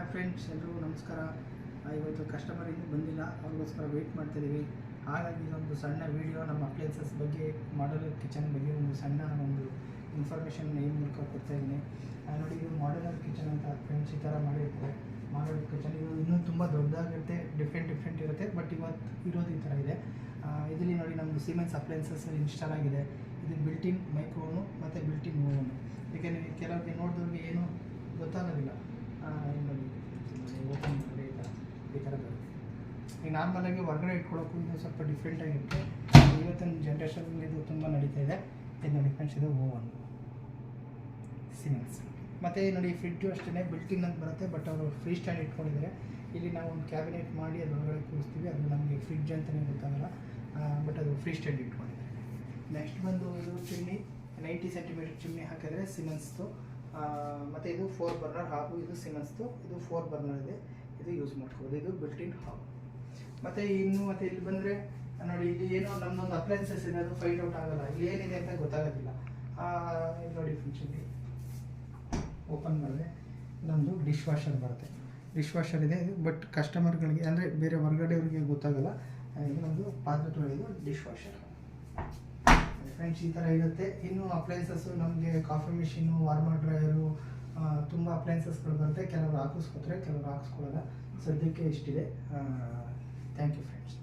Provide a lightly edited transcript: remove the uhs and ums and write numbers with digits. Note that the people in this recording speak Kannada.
ಹಾಯ್ ಫ್ರೆಂಡ್ಸ್, ಎಲ್ಲರಿಗೂ ನಮಸ್ಕಾರ. ಇವತ್ತು ಕಸ್ಟಮರ್ ಇನ್ನೂ ಬಂದಿಲ್ಲ, ಅವ್ರಿಗೋಸ್ಕರ ವೆಯ್ಟ್ ಮಾಡ್ತಾಯಿದ್ದೀವಿ. ಹಾಗಾಗಿ ಇದೊಂದು ಸಣ್ಣ ವೀಡಿಯೋ ನಮ್ಮ ಅಪ್ಲೈನ್ಸಸ್ ಬಗ್ಗೆ, ಮಾಡ್ಯುಲರ್ ಕಿಚನ್ ಬಗ್ಗೆ ಒಂದು ಸಣ್ಣ ಇನ್ಫಾರ್ಮೇಷನ್ ಈ ಮೂಲಕ ಕೊಡ್ತಾಯಿದ್ದೀನಿ. ನೋಡಿ, ಇದು ಮಾಡ್ಯುಲರ್ ಕಿಚನ್ ಅಂತ ಫ್ರೆಂಡ್ಸ್ ಈ ಥರ ಮಾಡಿರ್ತಾರೆ. ಮಾಡ್ಯುಲರ್ ಕಿಚನ್ ಇದು ಇನ್ನೂ ತುಂಬ ದೊಡ್ಡದಾಗಿರುತ್ತೆ, ಡಿಫ್ರೆಂಟ್ ಇರುತ್ತೆ. ಬಟ್ ಇವತ್ತು ಇರೋದು ಈ ಥರ ಇದೆ. ಇದರಲ್ಲಿ ನೋಡಿ, ನಮ್ಮದು ಸಿಮೆನ್ಸ್ ಅಪ್ಲೈನ್ಸಸ್ ಇನ್ಸ್ಟಾಲ್ ಆಗಿದೆ. ಇದು ಬಿಲ್ಟಿನ್ ಮೈಕ್ರೋನು ಮತ್ತು ಬಿಲ್ಟಿನ್ ಓವನು. ಏಕೆಂದರೆ ಕೆಲವರಿಗೆ ನೋಡಿದವ್ರಿಗೆ ಏನೂ ಗೊತ್ತಾಗೋದಿಲ್ಲ. ನೋಡಿ, ಓಪನ್ ಮಾಡಿ ಈ ಥರ ಬರುತ್ತೆ. ಈಗ ನಾರ್ಮಲಾಗಿ ಹೊರಗಡೆ ಇಟ್ಕೊಳ್ಳೋಕ್ಕೂ ಇದು ಸ್ವಲ್ಪ ಡಿಫ್ರೆಂಟಾಗಿರುತ್ತೆ. ಇವತ್ತಿನ ಜನ್ರೇಷನಲ್ಲಿ ಇದು ತುಂಬ ನಡೀತಾ ಇದೆ. ಇದು ನೋಡಿ ಫ್ರೆಂಡ್ಸ್, ಇದು ಓವನ್ ಸಿಮೆನ್ಸ್. ಮತ್ತು ನೋಡಿ, ಫ್ರಿಡ್ಜು ಅಷ್ಟೇ ಬಿಲ್ಟಿನ್ ಅಂತ ಬರುತ್ತೆ. ಬಟ್ ಅವರು ಫ್ರೀ ಸ್ಟ್ಯಾಂಡ್ ಇಟ್ಕೊಂಡಿದ್ದಾರೆ. ಇಲ್ಲಿ ನಾವು ಒಂದು ಕ್ಯಾಬಿನೆಟ್ ಮಾಡಿ ಅದರೊಳಗಡೆ ಕೂರಿಸ್ತೀವಿ. ಅದು ನಮಗೆ ಫ್ರಿಡ್ಜ್ ಅಂತಲೇ ಗೊತ್ತಾಗಲ್ಲ. ಬಟ್ ಅದು ಫ್ರೀ ಸ್ಟ್ಯಾಂಡ್ ಇಟ್ಕೊಂಡಿದ್ದಾರೆ. ನೆಕ್ಸ್ಟ್ ಬಂದು ಇದು ಚಿಮ್ನಿ, 90 ಸೆಂಟಿಮೀಟರ್ ಚಿಮ್ನಿ ಹಾಕಿದ್ರೆ ಸಿಮೆನ್ಸ್ದು. ಮತ್ತು ಇದು 4 ಬರ್ನರ್ ಹಾಬು. ಇದು ಸಿಮೆನ್ಸ್ದು, ಇದು 4 ಬರ್ನರ್ ಇದೆ. ಇದು ಯೂಸ್ ಮಾಡ್ಕೋಬೋದು. ಇದು ಬಿಲ್ಟಿನ್ ಹಾಬ್. ಮತ್ತು ಇಲ್ಲಿ ಬಂದರೆ ನೋಡಿ, ಇಲ್ಲಿ ಏನೋ ನಮ್ಮದೊಂದು ಅಪ್ಲೈನ್ಸಸ್ ಇದೆ, ಅದು ಫೈಂಡ್ ಔಟ್ ಆಗಲ್ಲ. ಇಲ್ಲಿ ಏನಿದೆ ಅಂತ ಗೊತ್ತಾಗೋದಿಲ್ಲ. ನೋಡಿ ಫ್ರೆಂಡ್ಸ್, ಇಲ್ಲಿ ಓಪನ್ ಮಾಡಿದ್ರೆ ನಮ್ಮದು ಡಿಶ್ ವಾಷರ್ ಬರುತ್ತೆ. ಡಿಶ್ ವಾಷರ್ ಇದೆ ಇದು. ಬಟ್ ಕಸ್ಟಮರ್ಗಳಿಗೆ ಅಂದರೆ ಬೇರೆ ಹೊರಗಡೆಯವ್ರಿಗೆ ಗೊತ್ತಾಗಲ್ಲ. ಇದು ಒಂದು ಪಾತ್ರೆ ತೊಳೆಯೋದು ಡಿಶ್ ವಾಷರ್ ಫ್ರೆಂಡ್ಸ್, ಈ ಥರ ಇರುತ್ತೆ. ಇನ್ನು ಅಪ್ಲೈನ್ಸಸ್ಸು ನಮಗೆ ಕಾಫಿ ಮಿಷಿನು, ವಾರ್ಮರ್ ಡ್ರೈಯರು, ತುಂಬ ಅಪ್ಲೈನ್ಸಸ್ಗಳು ಬರುತ್ತೆ. ಕೆಲವರು ಹಾಕಿಸ್ಕೊತಾರೆ, ಕೆಲವರು ಹಾಕಿಸ್ಕೊಳ್ಳಲ್ಲ. ಸದ್ಯಕ್ಕೆ ಇಷ್ಟಿದೆ. Thank you friends.